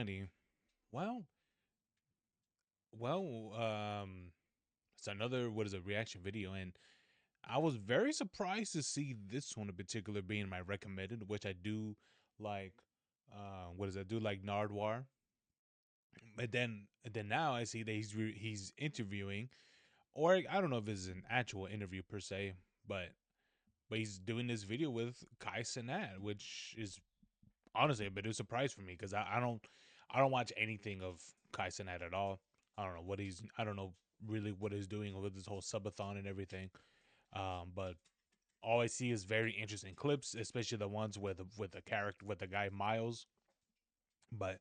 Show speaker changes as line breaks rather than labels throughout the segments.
Alrighty. Well, well, it's another what is a reaction video, and I was very surprised to see this one in particular being my recommended, which I do like. What does I do like Nardwuar? But then now I see that he's interviewing, or I don't know if it's an actual interview per se, but he's doing this video with Cenat, which is honestly a bit of a surprise for me because I don't watch anything of Cenat at all. I don't know really what he's doing with this whole subathon and everything. But all I see is very interesting clips, especially the ones with the character with the guy Miles. But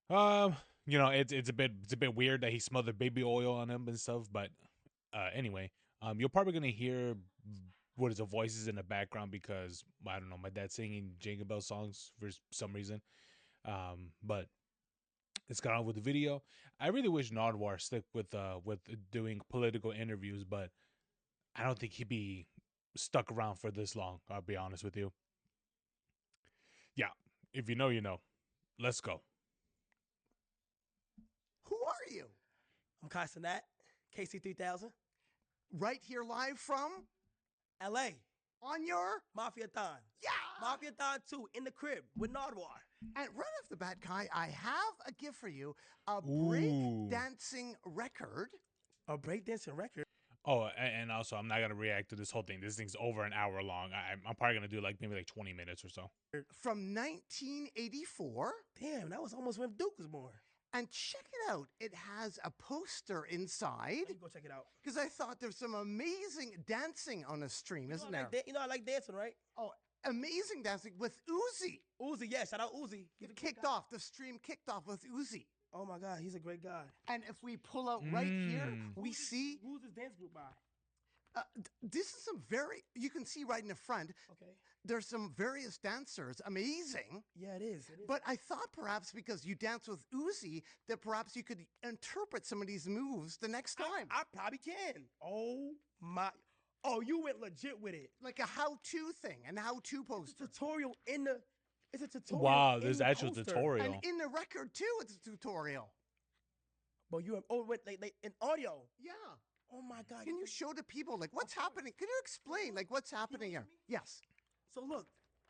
um, it's a bit weird that he smothered baby oil on him and stuff. But anyway, you're probably gonna hear what is the voices in the background because I don't know, my dad's singing Jingle Bell songs for some reason. But let's get on with the video. I really wish Nardwuar stick with doing political interviews, but I don't think he'd be stuck around for this long. I'll be honest with you. Yeah, if you know, you know. Let's go.
Who are you?
I'm Cenat, KC3000,
Right here live from
LA,
on your
Mafia-thon.
yeah.
Mafia-thon 2 in the crib with Nardwuar.
And right off the bat, Kai, I have a gift for you: a
Ooh.
breakdancing record.
A breakdancing record.
Oh, and also I'm not gonna react to this whole thing. This thing's over an hour long. I'm probably gonna do like maybe like 20 minutes or so.
From 1984.
Damn, that was almost when Duke was born.
And check it out. It has a poster inside.
Let me go check it out.
Because I thought there's some amazing dancing on a stream, isn't there?
You know I like dancing, right?
Oh, amazing dancing with Uzi.
Uzi, yeah, shout out Uzi.
It kicked off. The stream kicked off with Uzi.
Oh my God, he's a great guy.
And if we pull out right here, we see
Who's his dance group by?
this is some very, you can see right in the front,
Okay.
there's some various dancers. Amazing.
Yeah, it is.
But I thought perhaps because you dance with Uzi, that perhaps you could interpret some of these moves the next time.
I probably can. Oh my. Oh, you went legit with it.
Like a how-to thing, an how-to poster.
It's a tutorial in the. It's a tutorial.
Wow,
in
there's
the
actual
poster.
tutorial.
And in the record too, it's a tutorial.
But you have wait, like in audio.
Yeah.
Oh my God.
Can you show the people like what's happening? Can you explain like what's happening here? Yes.
So look,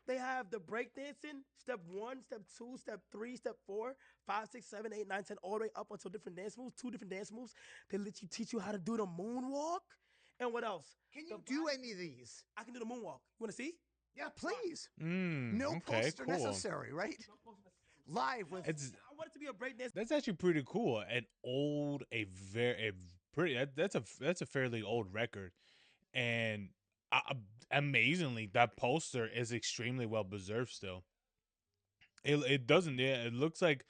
they have the breakdancing, step 1, step 2, step 3, step 4, 5, 6, 7, 8, 9, 10, all the way up until different dance moves, 2 different dance moves. They let you teach you how to do the moonwalk. And what else?
Can you do any of these?
I can do the moonwalk. You want to see?
Yeah, please.
No okay,
poster
cool.
necessary, right? Live with.
I want it to be a breakdance.
That's actually pretty cool. That's a fairly old record, and amazingly, that poster is extremely well preserved still. It doesn't. Yeah, it looks like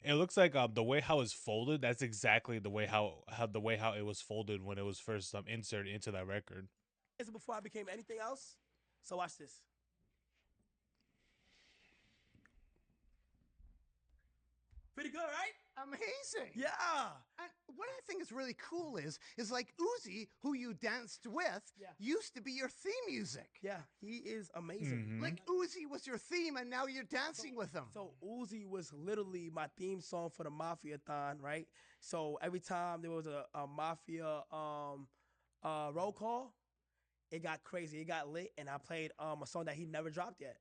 the way how it's folded. That's exactly the way how it was folded when it was first inserted into that record.
This is before I became anything else. So watch this. Pretty good, right?
Amazing.
Yeah.
And what I think is really cool is like Uzi, who you danced with, used to be your theme music.
Yeah, he is amazing.
Like Uzi was your theme, and now you're dancing with him.
So Uzi was literally my theme song for the Mafia-thon, right? So every time there was a Mafia roll call, it got crazy, it got lit, and I played a song that he never dropped yet.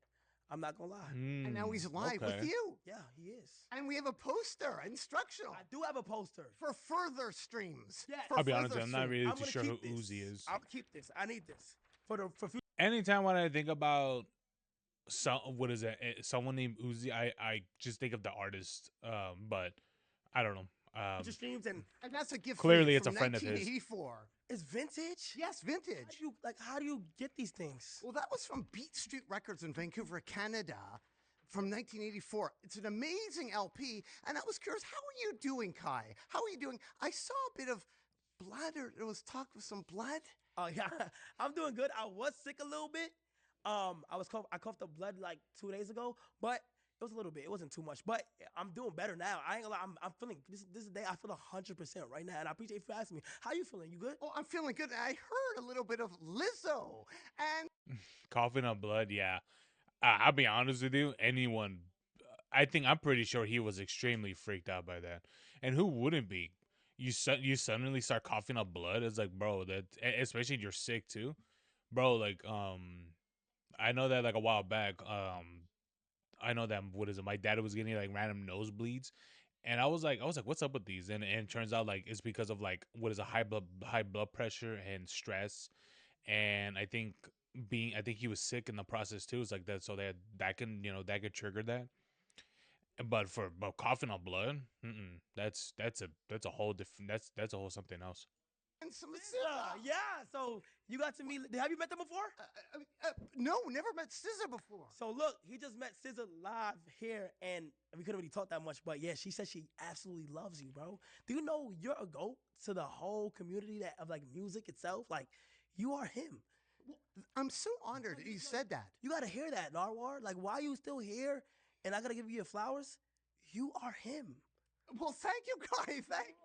I'm not gonna lie.
And now he's live with you.
Yeah, he is.
And we have a poster, instructional.
I do have a poster.
For further streams.
Yeah.
I'll be honest, I'm not really too sure who Uzi is.
I'll keep this. I need this. For
Anytime when I think about someone named Uzi, I just think of the artist. But I don't know.
future streams and
that's a gift.
Clearly, it's
from
a friend of his.
1984.
It's vintage?
Yes, vintage.
How do you get these things?
Well, that was from Beat Street Records in Vancouver, Canada, from 1984. It's an amazing LP, and I was curious, how are you doing, Kai? How are you doing? I saw a bit of blood, or there was talk of some blood.
Oh yeah, I'm doing good. I was sick a little bit. I coughed up blood like 2 days ago, but it was a little bit. It wasn't too much, but I'm doing better now. I ain't gonna lie. I'm feeling this day. I feel 100% right now, and I appreciate you for asking me. How you feeling? You good?
Oh, I'm feeling good. I heard a little bit of Lizzo and
coughing up blood. Yeah, I'll be honest with you. Anyone, I'm pretty sure he was extremely freaked out by that. And who wouldn't be? You suddenly start coughing up blood. It's like, bro, that especially if you're sick too, bro. Like, I know that like a while back, I know that what is it? My dad was getting like random nosebleeds, and I was like, what's up with these? And it turns out like it's because of like what is a high blood pressure and stress, and I think he was sick in the process too. It's like that, so that can that could trigger that. But coughing on blood, that's a whole different that's a whole something else.
And some
SZA,
SZA.
yeah. So you got to meet. Have you met them before?
No, never met SZA before.
So look, he just met SZA live here, and we couldn't really talk that much. But yeah, she said she absolutely loves you, bro. Do you know you're a goat to the whole community that of like music itself? Like, you are him.
Well, I'm so honored that you said that.
You gotta hear that, Nardwuar. Like, why are you still here? And I gotta give you your flowers. You are him.
Well, thank you, Kai. Thank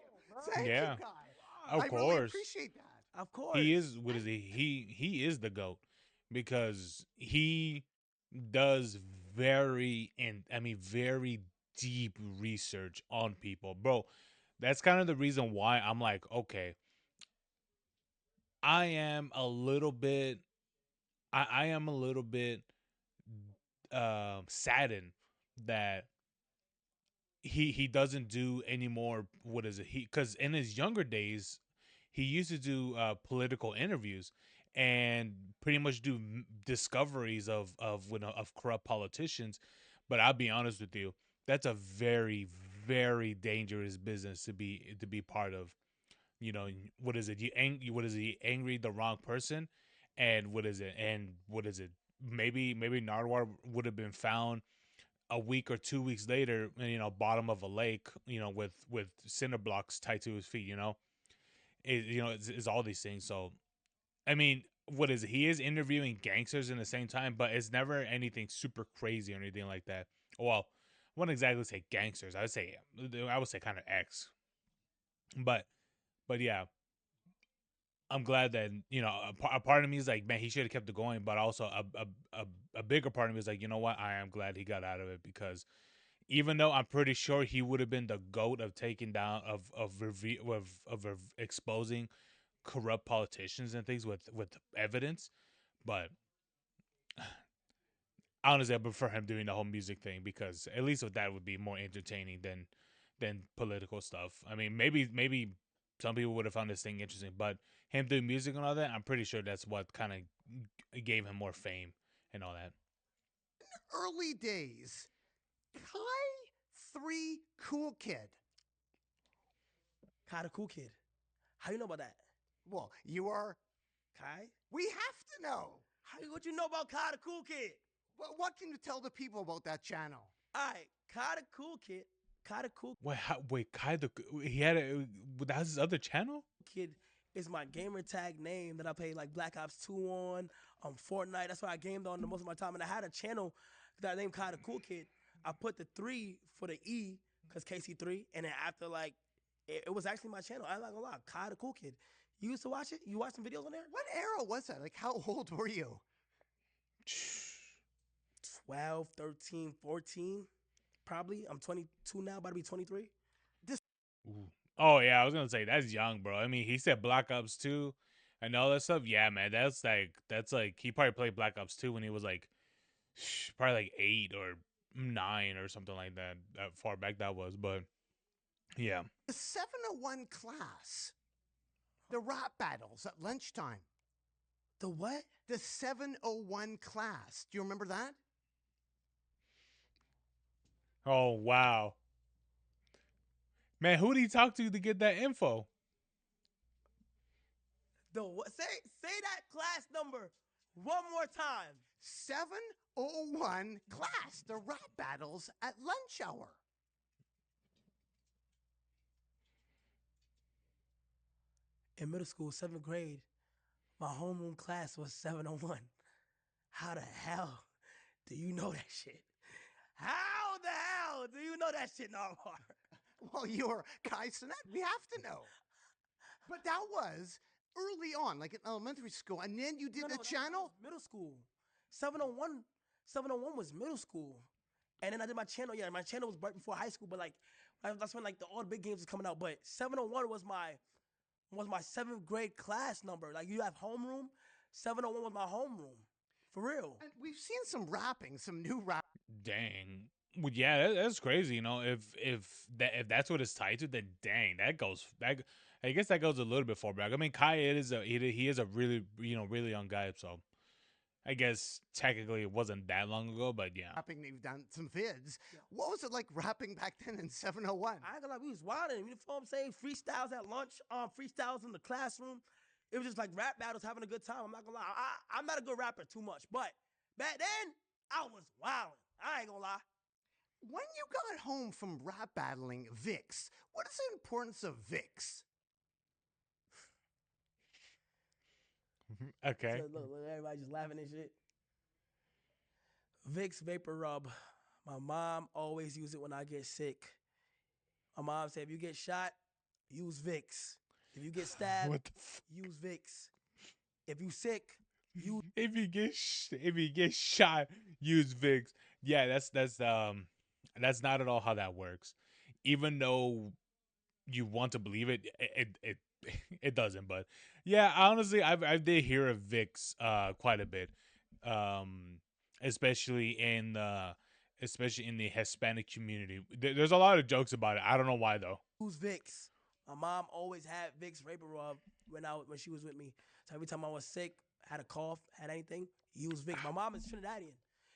you,
Yeah,
Kai.
of
I really
course.
appreciate that.
Of course.
He is what is he is the goat because he does very deep research on people, bro. That's kind of the reason why I'm like, okay, I am a little bit I am a little bit saddened that he doesn't do any more. What is it? He Because in his younger days, he used to do political interviews and pretty much do discoveries of corrupt politicians. But I'll be honest with you, that's a very dangerous business to be part of. What is it? What is it? You angry the wrong person, and what is it? Maybe Nardwuar would have been found a week or 2 weeks later, bottom of a lake, with cinder blocks tied to his feet. It's all these things. So, I mean, what is it? He is interviewing gangsters in the same time, but it's never anything super crazy or anything like that. Well, I wouldn't exactly say gangsters. I would say kind of X, but yeah, I'm glad that a part of me is like, man, he should have kept it going, but also a bigger part of me is like, you know what? I am glad he got out of it because even though I'm pretty sure he would have been the goat of taking down of exposing corrupt politicians and things with evidence, but honestly, I prefer him doing the whole music thing because at least with that would be more entertaining than political stuff. I mean, maybe some people would have found this thing interesting, but him doing music and all that, I'm pretty sure that's what kind of gave him more fame and all that.
Early days, Kai 3 Cool Kid.
Kai the cool kid. How you know about that?
Well, you are.
Kai?
We have to know.
What you know about Kai the cool kid?
Well, what can you tell the people about that channel?
All right, Kai the cool kid. Kai the cool
Wait, Kai he had that was his other channel.
kid is my gamer tag name that I played like Black Ops 2 on Fortnite. That's why I gamed on the most of my time. And I had a channel that I named Kai the cool kid. I put the 3 for the E because KC3. And then after like, it was actually my channel. I'm not gonna lie, Kai the cool kid. You used to watch it? You watched some videos on there?
What era was that? Like, how old were you?
12, 13, 14, probably. I'm 22 now, about to be 23.
Ooh. Oh yeah, I was gonna say that's young, bro. I mean, he said Black Ops 2 and all that stuff. Yeah, man, that's like he probably played Black Ops 2 when he was like probably like 8 or 9 or something like that. That far back that was, but yeah.
The 701 class. The rap battles at lunchtime.
The what?
The 701 class. Do you remember that?
Oh wow, man, who did he talk to get that info?
The what? Say that class number one more time.
701 class. The rap battles at lunch hour.
In middle school, 7th grade, my homeroom class was 701. How the hell do you know that shit? How the hell do you know that shit, Nardwuar?
Well, you're Kai Cenat. We have to know. But that was early on, like in elementary school. And then you did the channel?
Middle school. 701 was middle school. And then I did my channel. Yeah, my channel was right before high school, but like that's when like all the big games was coming out. But 701 was my 7th grade class number. Like you have homeroom, 701 was my homeroom, for real.
And we've seen some rapping, some new rap.
Dang. Well, yeah, that's crazy. You know, if that's what it's tied to, then dang, that. I guess that goes a little bit far back. I mean, Kai he is a really really young guy, so I guess technically it wasn't that long ago, but yeah.
Rapping, they've done some vids. What was it like rapping back then in 701?
I ain't gonna lie, we was wilding. You know what I'm saying? Freestyles at lunch, freestyles in the classroom. It was just like rap battles, having a good time. I'm not gonna lie. I'm not a good rapper too much, but back then I was wilding. I ain't gonna lie.
When you got home from rap battling Vicks, what is the importance of Vicks?
Okay.
So look, everybody just laughing and shit. Vicks Vapor Rub. My mom always use it when I get sick. My mom said, if you get shot, use Vicks. If you get stabbed,
What the
use Vicks. If you sick, use.
if you get shot, use Vicks. Yeah, that's not at all how that works. Even though you want to believe it, it doesn't. But yeah, honestly, I did hear of Vicks quite a bit, um, especially in the Hispanic community. There's a lot of jokes about it. I don't know why though.
Use Vicks. My mom always had Vicks Vapor Rub when she was with me. So every time I was sick, had a cough, had anything, use Vicks. My mom is Trinidadian,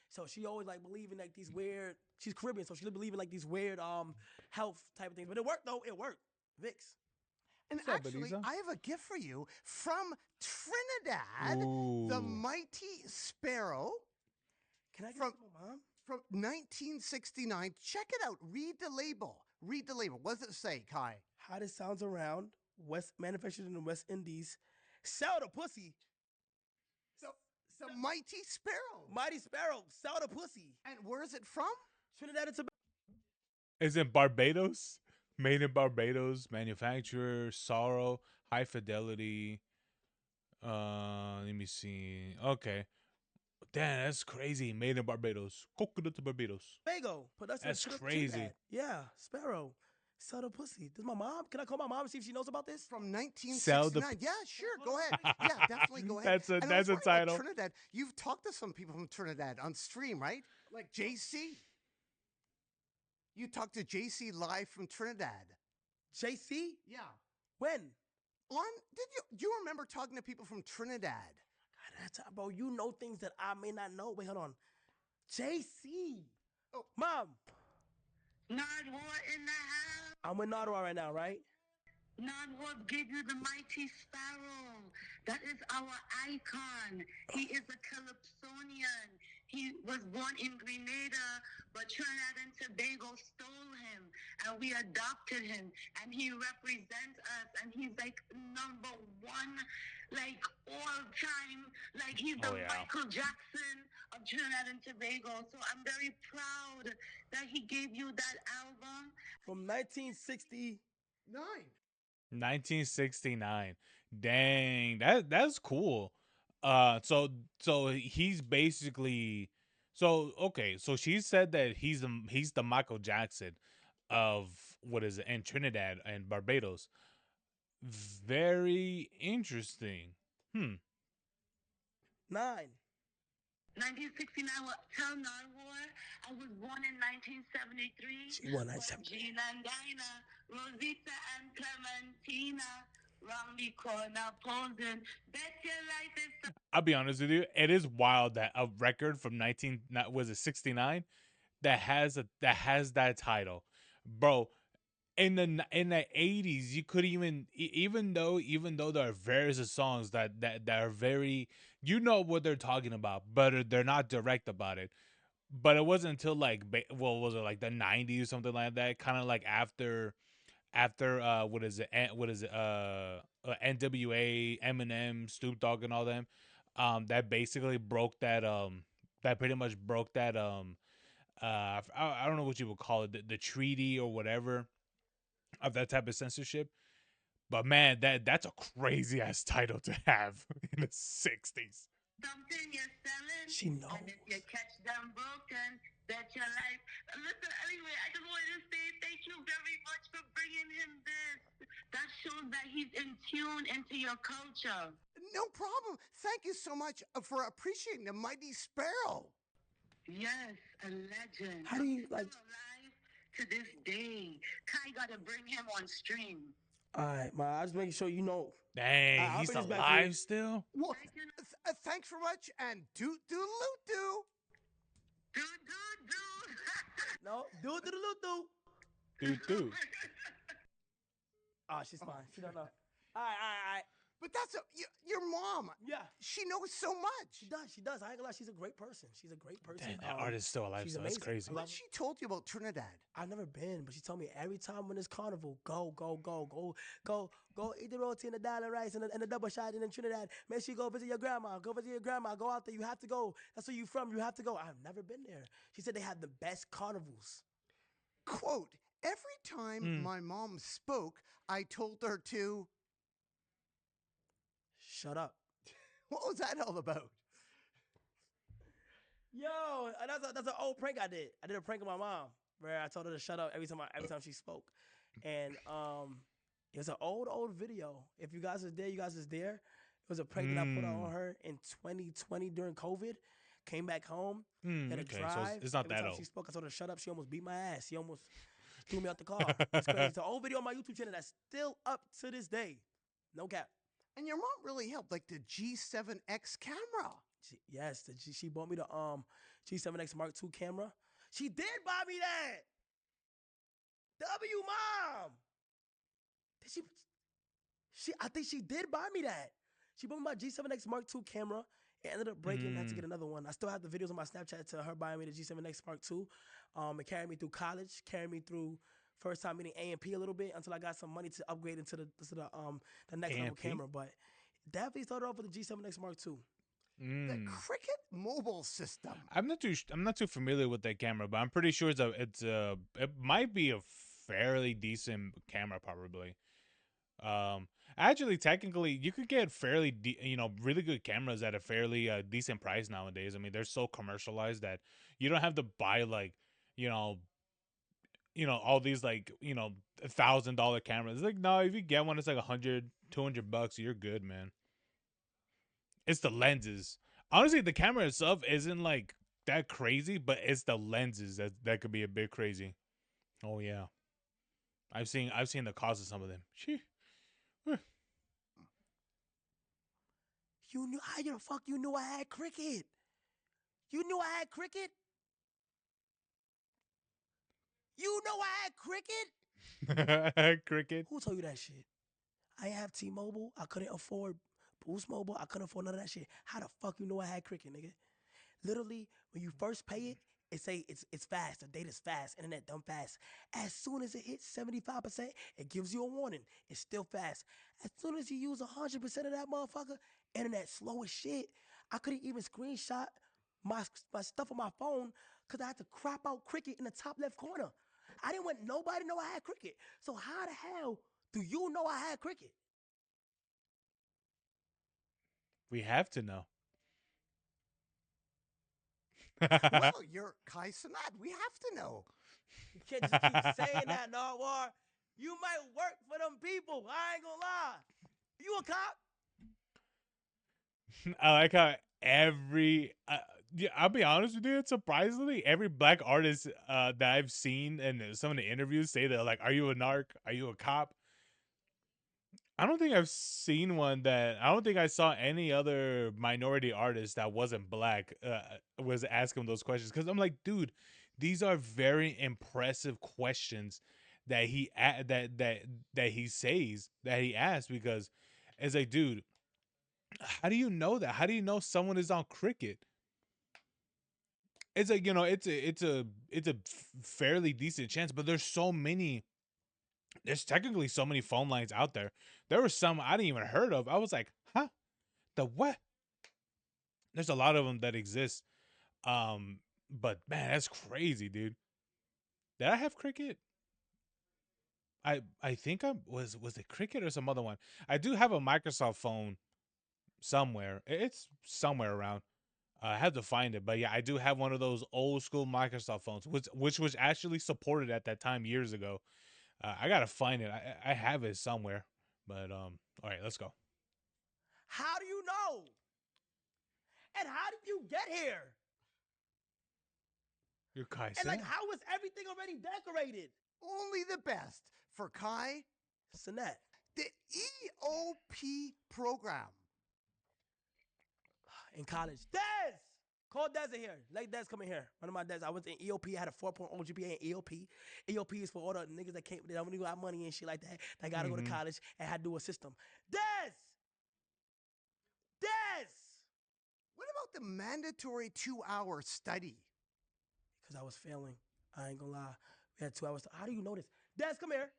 so she always like believing like these weird. She's Caribbean, so she believe in like these weird health type of things. But it worked though. It worked. Vicks.
And
What's up,
actually,
Beniza?
I have a gift for you from Trinidad, the
Ooh.
Mighty Sparrow
Can I get
From-
this to my mom?
from 1969. Check it out. Read the label. Read the label. What does it say, Kai?
Hottest sounds around. Manufactured in the West Indies. Sell the pussy.
The Mighty Sparrow.
Mighty Sparrow. Sell the pussy.
And where is it from?
Trinidad and Tobago.
Is it Barbados? Made in Barbados. Manufacturer Sorrow. High Fidelity. Let me see. Okay. Damn, that's crazy. Made in Barbados. Coconut to Barbados.
Production
That's
Trinidad.
crazy.
Yeah, Sparrow. Sell the pussy. Does my mom? Can I call my mom and see if she knows about this?
From
Sell the
1969. Yeah, sure. Go ahead. Yeah, definitely go ahead.
That's a
And I was
that's a
wondering about
title.
Trinidad. You've talked to some people from Trinidad on stream, right? Like JC. You talked to JC live from Trinidad.
JC?
Yeah.
When?
Do you remember talking to people from Trinidad?
God, bro, you know things that I may not know. Wait, hold on. JC.
Oh.
Mom,
Nardwuar in the house.
I'm with Nardwuar right now, right?
Nardwuar gave you the mighty sparrow. That is our icon. He is a Calypsonian. He was born in Grenada, but Trinidad and Tobago stole him, and we adopted him, and he represents us, and he's like number one, like all time, like he's the
Oh, yeah.
Michael Jackson of Trinidad and Tobago. So I'm very proud that he gave you that album.
From 1960.
1969. Dang, that's cool. So he's basically okay. So she said that he's the Michael Jackson of what is it in Trinidad and Barbados. Very interesting.
1969, tell Nardwuar I was born in 1973.
She won
When
1973.
Gina and Dinah, Rosita and Clementina, round the corner posing. Bet your life is
I'll be honest with you. It is wild that a record from 69 that has that title, bro. In the 80s, you could even though there are various songs that are very, you know what they're talking about, but they're not direct about it. But it wasn't until like was it like the 90s or something like that, kind of like after what is it NWA, Eminem, Snoop Dogg, and all them, that basically broke that pretty much broke that I don't know what you would call it, the treaty or whatever of that type of censorship. But man, that's a crazy ass title to have in the 60s.
something you're selling.
She knows.
And if you catch them broken, that's your life. Listen, anyway, I just wanted to say thank you very much for bringing him this. That shows that he's in tune into your culture.
No problem. Thank you so much for appreciating the mighty sparrow.
Yes, a legend.
How do you,
Still
like...
alive to this day. Kai gotta bring him on stream.
All right, man. I just making sure you know.
Dang,
I'll
he's
bring this back for you.
alive still.
Well, thanks very much, and do do.
Do.
No, do the do.
Dude.
Oh, she's fine. She don't know. All right.
But that's your mom.
Yeah.
She knows so much.
She does. I ain't gonna lie. She's a great person.
Dang, that artist's still alive,
she's
so that's
amazing.
crazy.
What she told you about Trinidad?
I've never been, but she told me every time when it's carnival, go eat the roti and the dal and rice and the double shot in Trinidad. Make sure you go visit your grandma. Go out there. You have to go. That's where you from. You have to go. I've never been there. She said they have the best carnivals.
Quote, every time my mom spoke, I told her to...
Shut up.
What was that all about?
Yo, that's an old prank I did. I did a prank on my mom where I told her to shut up every time she spoke. And it was an old video. If you guys is there, you guys is there. It was a prank that I put on her in 2020 during COVID. Came back home, had a drive.
So it's not
every
that
time
old.
she spoke, I told her to shut up. She almost beat my ass. She almost threw me out the car. It's crazy. It's an old video on my YouTube channel that's still up to this day. No cap.
And your mom really helped, like the G7X camera.
Yes, she bought me the G7X Mark II camera. She did buy me that. Mom. I think she did buy me that. She bought me my G7X Mark II camera. It ended up breaking. I had to get another one. I still have the videos on my Snapchat to her buying me the G7X Mark II. It carried me through college, carried me through first time meeting A&P a little bit until I got some money to upgrade into the next level camera. But definitely started off with the G7X Mark II.
The Cricket mobile system.
I'm not too familiar with that camera, but I'm pretty sure it might be a fairly decent camera, probably. Actually, technically, you could get fairly really good cameras at a fairly decent price nowadays. I mean, they're so commercialized that you don't have to buy like all these like $1,000 cameras. Like, no, if you get one, it's like $100-$200. You're good, man. It's the lenses. Honestly, the camera itself isn't like that crazy, but it's the lenses that could be a bit crazy. Oh yeah, I've seen the cost of some of them.
You knew how the fuck you knew I had cricket? You knew I had cricket? You know I had cricket?
Cricket.
Who told you that shit? I ain't have T-Mobile. I couldn't afford Boost Mobile. I couldn't afford none of that shit. How the fuck you know I had cricket, nigga? Literally, when you first pay it, it say it's fast. The data's fast. Internet dumb fast. As soon as it hits 75%, it gives you a warning. It's still fast. As soon as you use 100% of that motherfucker, internet slow as shit. I couldn't even screenshot my stuff on my phone because I had to crop out cricket in the top left corner. I didn't want nobody to know I had cricket. So how the hell do you know I had cricket?
We have to know.
Well, you're Kai Cenat. We have to know.
You can't just keep saying that, Nardwuar. You might work for them people. I ain't gonna lie. You a cop?
I like how I'll be honest with you, surprisingly, every black artist that I've seen in some of the interviews say that, like, are you a narc? Are you a cop? I don't think I've seen one that I don't think I saw any other minority artist that wasn't black was asking those questions, because I'm like, dude, these are very impressive questions that he asks, because it's like, dude, how do you know that? How do you know someone is on cricket? It's like, it's a fairly decent chance, but there's technically so many phone lines out there. There were some I didn't even heard of. I was like, huh? The what? There's a lot of them that exist. But man, that's crazy, dude. Did I have cricket? I think was it cricket or some other one? I do have a Microsoft phone somewhere. It's somewhere around. I had to find it, but yeah, I do have one of those old school Microsoft phones, which was actually supported at that time years ago. I gotta find it. I have it somewhere, but all right, let's go.
How do you know? And how did you get here?
Your Kai
And like,
Cenat.
how was everything already decorated?
Only the best for Kai,
Cenat.
the EOP program.
In college. Des! Call Des in here. Let Des come in here. One of my Des. I was in EOP. I had a 4.0 GPA in EOP. EOP is for all the niggas that can't, that when you got money and shit like that, that gotta go to college and had to do a system. Des! Des!
What about the mandatory 2-hour study?
Because I was failing. I ain't gonna lie. We had 2 hours. How do you know this? Des, come here.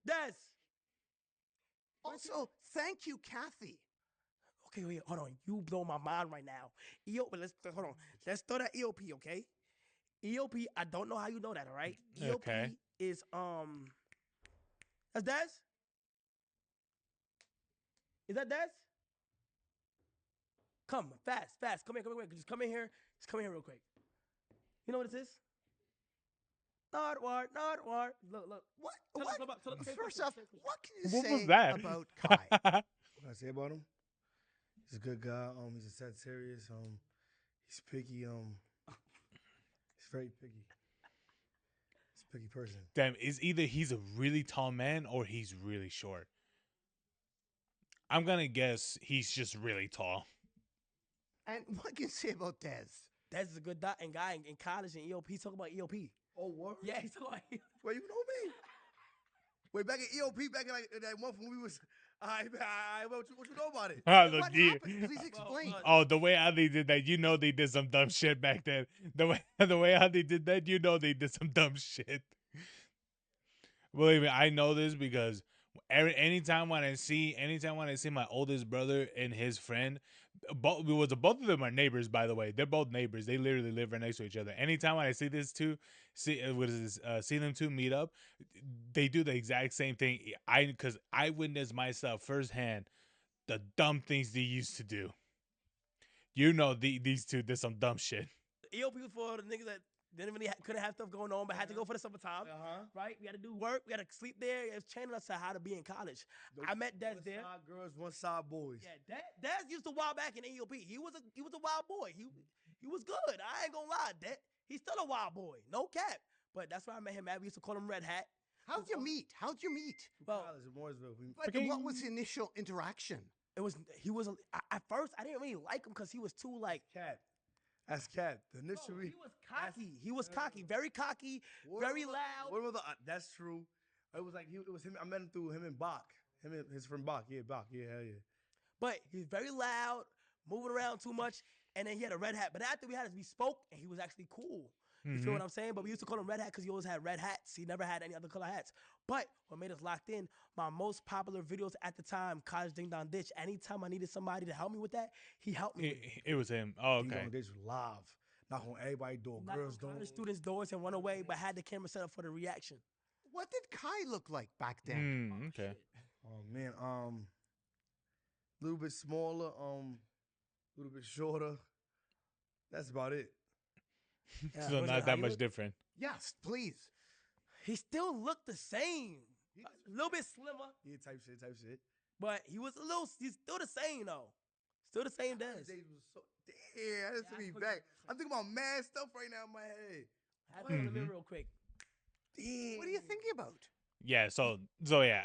Des!
Also, thank you, Kathy.
Okay, wait, hold on. You blow my mind right now. EOP, hold on. Let's throw that EOP, okay? EOP, I don't know how you know that, all right?
Okay.
EOP is that's Des? Is that Des? Come, fast. Come here. Just come in here. Just come in here real quick. You know what this is? Nardwuar. Look.
What?
Tell us
What?
about- tell us-
First off, what can you
What
say
was that?
about Kai?
What can I say about him? He's a good guy. He's a Sagittarius. He's picky. He's very picky. He's a picky person.
Damn, is either he's a really tall man or he's really short. I'm gonna guess he's just really tall.
And what can you say about Des?
Des is a good guy in college in EOP. He's talking about EOP.
Oh, what?
Yeah, he's talking about EOP.
Wait, you know me? Wait, back at EOP, back in like that month when we was. What you know about it?
Ah,
What
the-
happened? Please explain.
Oh, the way how they did that, you know they did some dumb shit back then. The way how they did that, you know they did some dumb shit. Believe me, I know this because anytime when I see my oldest brother and his friend, both of them are neighbors, by the way. They're both neighbors. They literally live right next to each other. Anytime when I see see them two meet up, they do the exact same thing. Because I witnessed myself firsthand the dumb things they used to do. You know, these two did some dumb shit.
EOP was for the niggas that didn't really couldn't have stuff going on, but had to go for the summertime. Right? We had to do work. We had to sleep there. It was training us to how to be in college. I met Des there.
One side girls, one side boys.
Yeah, Des used to wild back in EOP. He was a wild boy. He was good. I ain't gonna lie. He's still a wild boy. No cap. But that's where I met him at. We used to call him Red Hat.
How'd you meet?
Well,
College in Mooresville.
But what was the initial interaction?
at first I didn't really like him because he was too like.
Cat. That's Cat. The
Bro,
initially.
he was cocky, very cocky, very loud.
What about that's true. It was like it was him. I met him through him and Bach. Him and his friend Bach. Yeah, Bach. Yeah, hell yeah.
But he's very loud, moving around too much, and then he had a red hat. But after we spoke, and he was actually cool. You feel what I'm saying? But we used to call him Red Hat because he always had red hats. He never had any other color hats. But what made us locked in, my most popular videos at the time, College Ding Dong Ditch, anytime I needed somebody to help me with that, he helped me with it.
It was him. Oh,
Ding
okay.
Dong Ditch was live. Knock on everybody's door.
Knocked
Girls
on
don't.
college students' doors and run away, but had the camera set up for the reaction.
What did Kai look like back then?
Okay.
Oh man, little bit smaller, little bit shorter. That's about it.
Yeah,
So
was it
not
how
that
you
much
look?
different.
Yes, please.
He still looked the same. A little bit slimmer,
Yeah, type shit.
but he's still the same though. Still the same Des.
Days was so, damn, that's
Yeah, I
me
forget
back.
that.
I'm thinking about mad stuff right now in my head.
Have to go to the mirror real quick.
Damn.
What are you thinking about?
Yeah, so yeah,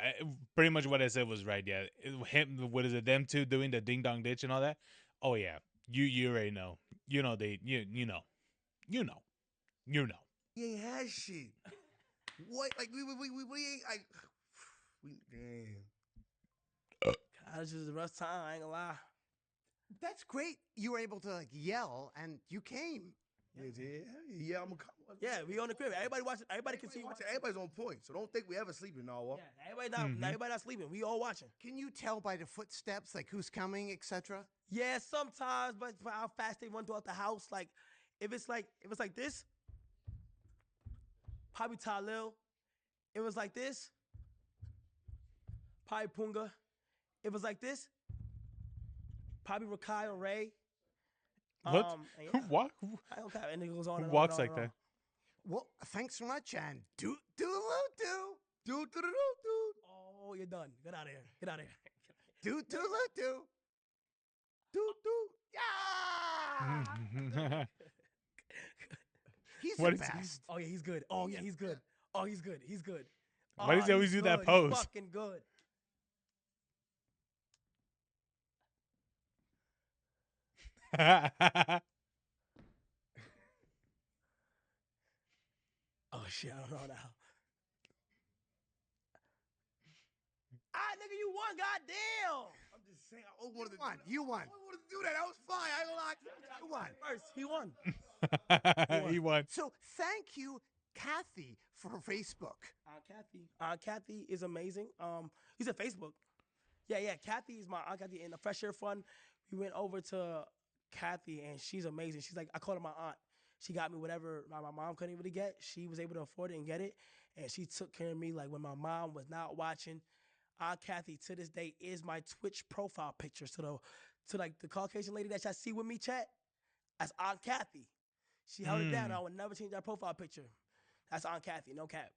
pretty much what I said was right. Yeah, him. What is it? Them two doing the ding dong ditch and all that. Oh yeah, you already know. You know you know.
You ain't had shit. What? Like we ain't like we damn.
College was a rough time. I ain't gonna lie.
That's great. You were able to like yell and you came.
Yeah, I'm a
Yeah, we on the crib. Everybody watching. Everybody can see.
watching. Everybody's on point, so don't think we ever sleeping, Nardwuar.
Yeah, everybody not sleeping. We all watching.
Can you tell by the footsteps, like who's coming, etc.?
Yeah, sometimes, but for how fast they run throughout the house. Like, if it's like this, probably Talil. If it was like this, probably Punga. If it was like this, Probably Rakai or Ray.
What?
And
Who
yeah,
walk?
I don't care. And it goes on
Who
and on
walks
and on
like
and on.
that?
Well, thanks so much, and do.
Do. Oh, you're done. Get out of here. Get out of here.
Do. Yeah! He's
What
the
is he?
best.
Oh yeah, he's good. Oh yeah, he's good. Oh, he's good. He's good.
Why does he always
he's
do that
good.
pose?
He's fucking good. Oh shit, I don't know now. Ah, nigga, you won. Goddamn.
I'm just saying, I always wanted to
won.
do that.
You won.
I always wanted to do that. That was fine. I ain't gonna lie.
You won.
First, he won.
He won.
So thank you, Kathy, for Facebook.
Kathy. Kathy is amazing. He's at Facebook. Yeah. Kathy is my Aunt Kathy. In the Fresh Air Fund, we went over to Kathy, and she's amazing. She's like, I call her my aunt. She got me whatever my mom couldn't even get. She was able to afford it and get it, and she took care of me like when my mom was not watching. Aunt Kathy to this day is my Twitch profile picture. So the Caucasian lady that y'all see with me, chat, that's Aunt Kathy. She held it down. I would never change that profile picture. That's Aunt Kathy, no cap.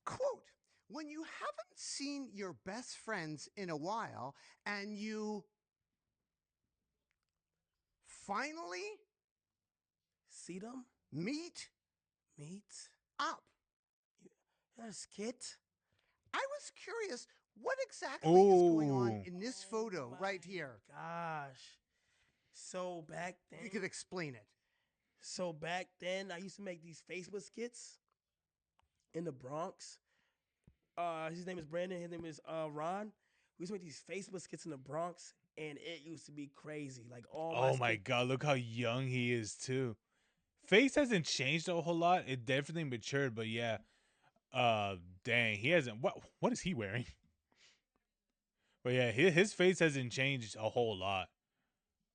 Quote, when you haven't seen your best friends in a while and you finally
See them?
meet
Meet?
up.
That a skit?
I was curious, what exactly is going on
Ooh.
in this photo right here?
Gosh. So back
You could
then,
explain it.
I used to make these Facebook skits in the Bronx. His name is Brandon. His name is Ron. We used to make these Facebook skits in the Bronx, and it used to be crazy. Like all
Oh my
skits.
god, look how young he is too. Face hasn't changed a whole lot. It definitely matured, but yeah. Dang, he hasn't. What is he wearing? But yeah, his face hasn't changed a whole lot.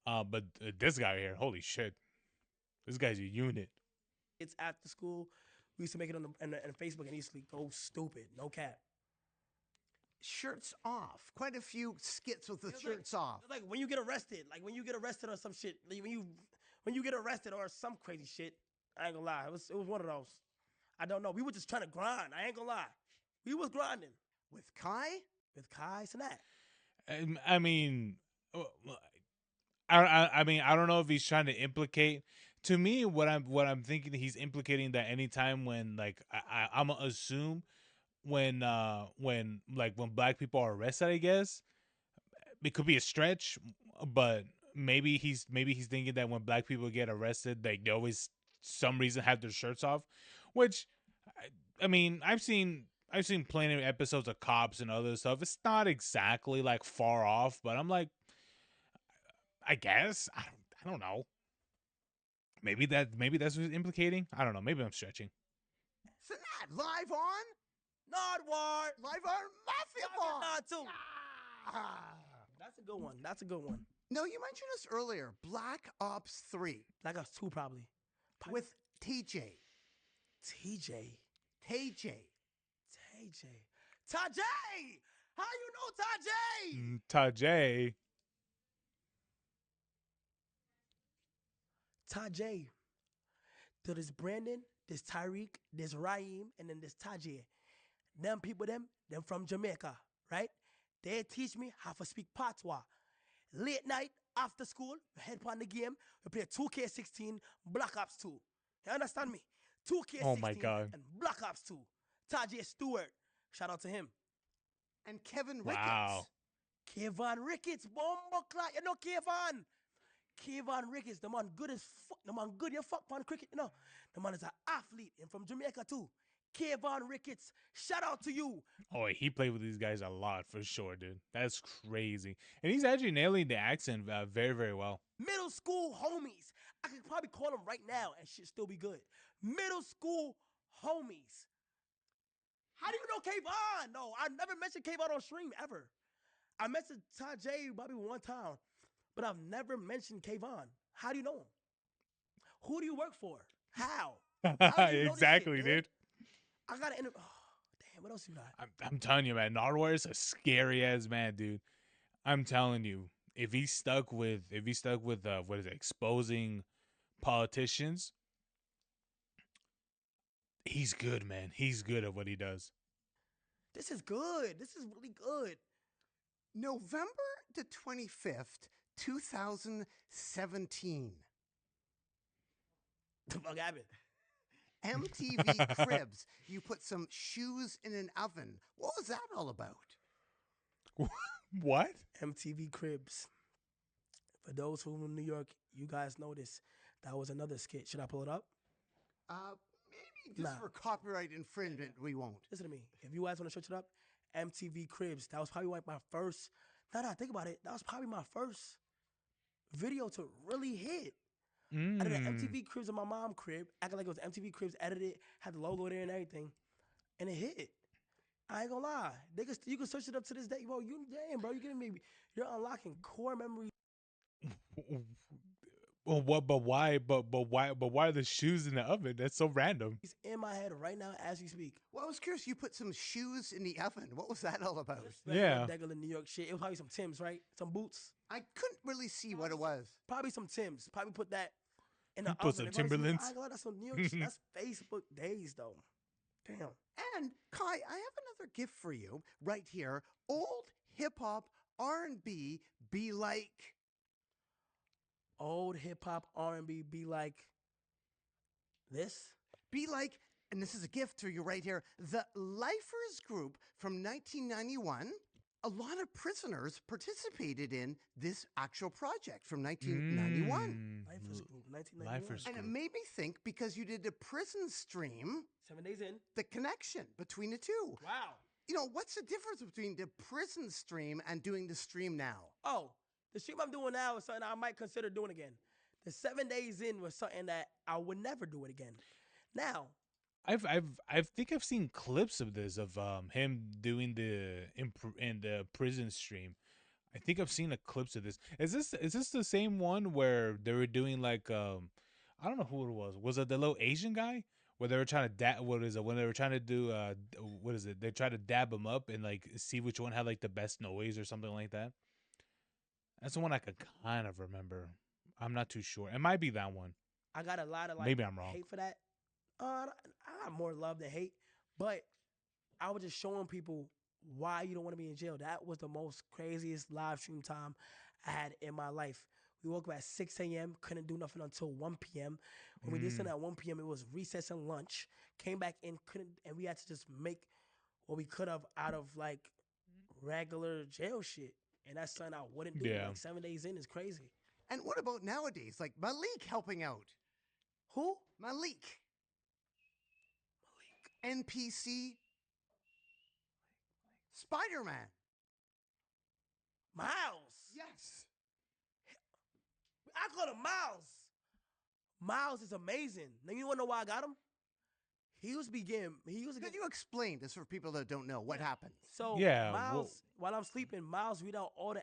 But this guy here, holy shit, this guy's a unit.
It's after school. We used to make it on Facebook, and he used to go stupid. No cap.
Shirts off. Quite a few skits with the
It's
shirts off.
Like when you get arrested, or some shit. Like when you get arrested or some crazy shit. I ain't gonna lie. It was one of those. I don't know. We were just trying to grind. I ain't gonna lie. We was grinding
With Kai?
with Kai Cenat.
I mean, I mean, I don't know if he's trying to implicate. To me, what I'm thinking, he's implicating that anytime when like I'm gonna assume when when black people are arrested, I guess it could be a stretch, but maybe he's thinking that when black people get arrested, they always some reason have their shirts off, which I mean I've seen plenty of episodes of Cops and other stuff. It's not exactly like far off, but I'm like, I guess I don't know. Maybe that's what it's implicating. I don't know. Maybe I'm stretching.
Cenat, live on?
Nardwuar.
Live on Mafia Ball.
Too.
Ah.
That's a good one. That's a good one.
No, you mentioned this earlier. Black Ops 3
Black Ops 2 probably.
with TJ.
TJ.
TJ.
Tajay! How you know Tajay?
Tajay.
Tajay. So there's Brandon, there's Tyreek, there's Raheem, and then there's Tajay. Them people, them from Jamaica, right? They teach me how to speak patois. Late night, after school, we head on the game, we play 2K16, Black Ops 2. You understand me? 2K16
Oh my God.
and Black Ops 2. Tajay Stewart, shout out to him.
And Kevin Ricketts.
Wow.
Kevin Ricketts, bomba clock. You know Kevin. Kevin Ricketts, the man good as fuck. The man good, you fuck on cricket, you know. The man is an athlete and from Jamaica too. Kevin Ricketts, shout out to you.
Oh, he played with these guys a lot for sure, dude. That's crazy. And he's actually nailing the accent very, very well.
Middle school homies. I could probably call them right now and shit still be good. Middle school homies. How do you know Kevon? No, I never mentioned Kevon on stream ever. I mentioned Tajay probably one time, but I've never mentioned Kevon. How do you know him? Who do you work for? How? How do you know this
Exactly,
shit,
dude.
I gotta interview. Oh, damn, what else you got?
I'm telling you, man. Nardwuar is a scary ass man, dude. I'm telling you. if he's stuck with what is it, exposing politicians, he's good, man. He's good at what he does.
This is good. This is really good.
November the 25th, 2017.
The fuck happened?
MTV Cribs. You put some shoes in an oven. What was that all about?
What?
MTV Cribs. For those who in New York, you guys know this. That was another skit. Should I pull it up?
Maybe just
Nah.
for copyright infringement, we won't.
Listen to me. If you guys want to search it up, MTV Cribs. That was probably like my first. Now that I think about it, that was probably my first video to really hit. I did an MTV Cribs in my mom's crib, acting like it was MTV Cribs, edited, had the logo there and everything, and it hit. I ain't gonna lie. You can search it up to this day. Bro, you're giving me, you're unlocking core memories.
Well, what? But why? But why? But why are the shoes in the oven? That's so random.
He's in my head right now as we speak.
Well, I was curious. You put some shoes in the oven. What was that all about?
Yeah.
Regular New York shit. It was probably some Timbs, right? Some boots.
I couldn't really see what it was.
Probably some Timbs. Probably put that in the
You
oven.
put some
If I was-
Timberlands?
I ain't gonna lie, that's some New York shit. That's Facebook days, though. Damn.
And Kai, I have another gift for you right here. Old hip hop R&B be like.
Old hip hop R&B be like this.
Be like, and this is a gift to you right here, the Lifers Group from 1991. A lot of prisoners participated in this actual project from 1991.
Lifers Group,
Lifers
1991.
And it
Group.
made me think, because you did the prison stream,
7 days in.
the connection between the two.
Wow.
You know, what's the difference between the prison stream and doing the stream now?
Oh, the stream I'm doing now is something I might consider doing again. The 7 days in was something that I would never do it again. Now,
I think I've seen clips of this of him doing in the prison stream. I think I've seen the clips of this. Is this the same one where they were doing like I don't know who it was. Was it the little Asian guy where they were trying to when they were trying to do what is it? They tried to dab him up and like see which one had like the best noise or something like that. That's the one I could kind of remember. I'm not too sure. It might be that one.
I got a lot of like
Maybe I'm wrong.
hate for that. I got more love than hate, but I was just showing people why you don't want to be in jail. That was the most craziest live stream time I had in my life. We woke up at 6 a.m., couldn't do nothing until 1 p.m. When we did something at 1 p.m., it was recess and lunch. Came back in, and we had to just make what we could have out of like regular jail shit. And that's something I wouldn't do.
Yeah.
Like 7 days in is crazy.
And what about nowadays? Like Malik helping out.
Who?
Malik. NPC. Spider-Man.
Miles.
Yes.
I call him Miles. Miles is amazing. Now you wanna know why I got him? He was
Could you explain this for people that don't know what happened?
So
Yeah,
Miles, while I'm sleeping, Miles read out all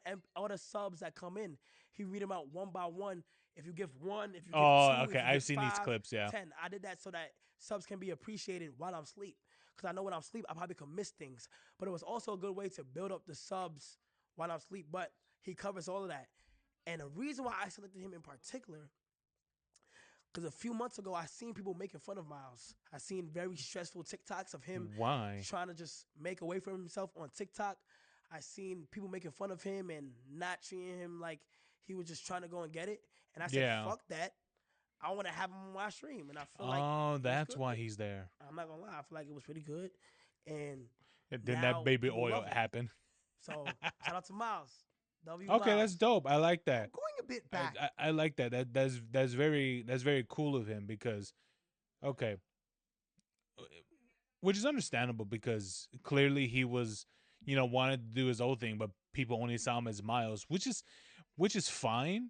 the subs that come in. He read them out one by one. If you give one, if you give two, if
okay.
you
I've
give
seen these
5,
clips. Yeah.
10. I did that so that subs can be appreciated while I'm asleep. Because I know when I'm asleep, I probably could miss things. But it was also a good way to build up the subs while I'm asleep. But he covers all of that. And the reason why I selected him in particular, because a few months ago, I seen people making fun of Miles. I seen very stressful TikToks of him
Why?
trying to just make a way for himself on TikTok. I seen people making fun of him and not treating him like he was just trying to go and get it. And I said,
Yeah.
fuck that. I want to have him on my stream. And I feel like it
Oh,
was
that's
good.
why he's there.
I'm not going to lie. I feel like it was pretty good. And
And then
now
that baby
people
oil
love it.
happened.
So shout out to Miles. W
Okay,
Miles.
that's dope. I like that.
Going a bit back.
I like that. That's very cool of him because, okay, which is understandable because clearly he was, wanted to do his own thing, but people only saw him as Miles, which is fine.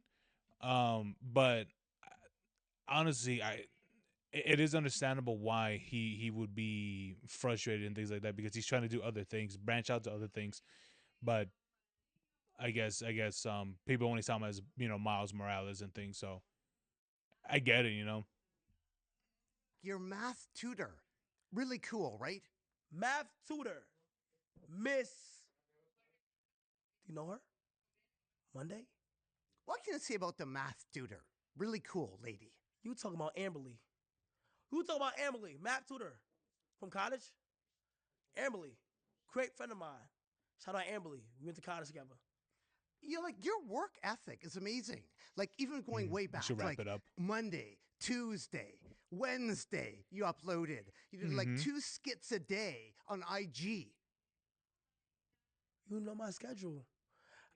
But honestly, it is understandable why he would be frustrated and things like that because he's trying to do other things, branch out to other things, but. I guess people only saw him as Miles Morales and things, so I get it,
Your math tutor. Really cool, right?
Math tutor. Miss. Do you know her? Monday?
What can you say about the math tutor? Really cool lady.
You talking about Amberly? Who talking about Amberly? Math tutor from college. Amberly, great friend of mine. Shout out Amberly. We went to college together.
Like your work ethic is amazing. Like even going way
We
back,
should wrap
like
it up.
Monday, Tuesday, Wednesday, you uploaded. You did like 2 skits a day on IG.
You know my schedule.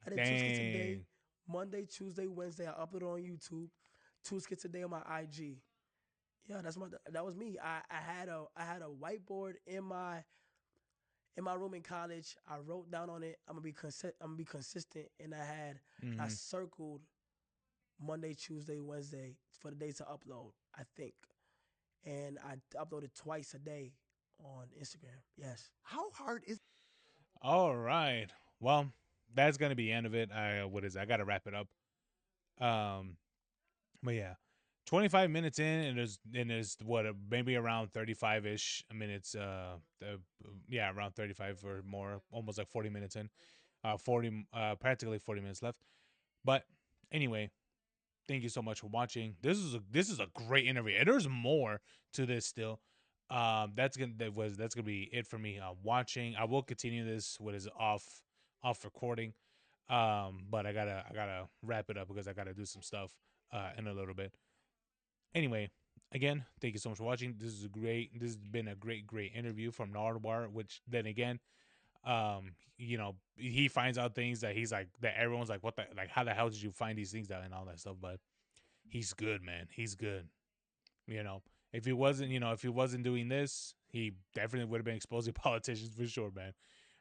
I did 2 skits a day.
Dang.
Monday, Tuesday, Wednesday. I upload on YouTube. 2 skits a day on my IG. Yeah, that was me. I had a whiteboard in my room in college. I wrote down on it. I'm gonna be consistent, and I circled Monday, Tuesday, Wednesday for the days to upload. I think, and I uploaded twice a day on Instagram. Yes.
How hard is
All right. Well, that's gonna be the end of it. What is it? I gotta wrap it up. But yeah, 25 minutes in, and there's what maybe around 35-ish minutes. Yeah, around 35 or more, almost like 40 minutes in. 40, practically 40 minutes left. But anyway, thank you so much for watching. This is a great interview, and there's more to this still. That's gonna be it for me. Watching. I will continue this. What is off recording. But I gotta wrap it up because I gotta do some stuff in a little bit. Anyway, again, thank you so much for watching. This has been a great interview from Nardwuar, which then again, he finds out things that he's like that everyone's like, what the, like, how the hell did you find these things out and all that stuff? But he's good, man. He's good. If he wasn't doing this, he definitely would have been exposing politicians for sure, man.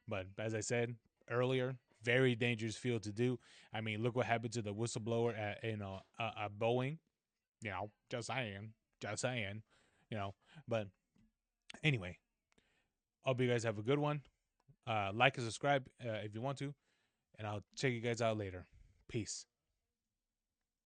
But as I said earlier, very dangerous field to do. I mean, look what happened to the whistleblower at Boeing. Just saying. But anyway, hope you guys have a good one. Like and subscribe if you want to, and I'll check you guys out later. Peace.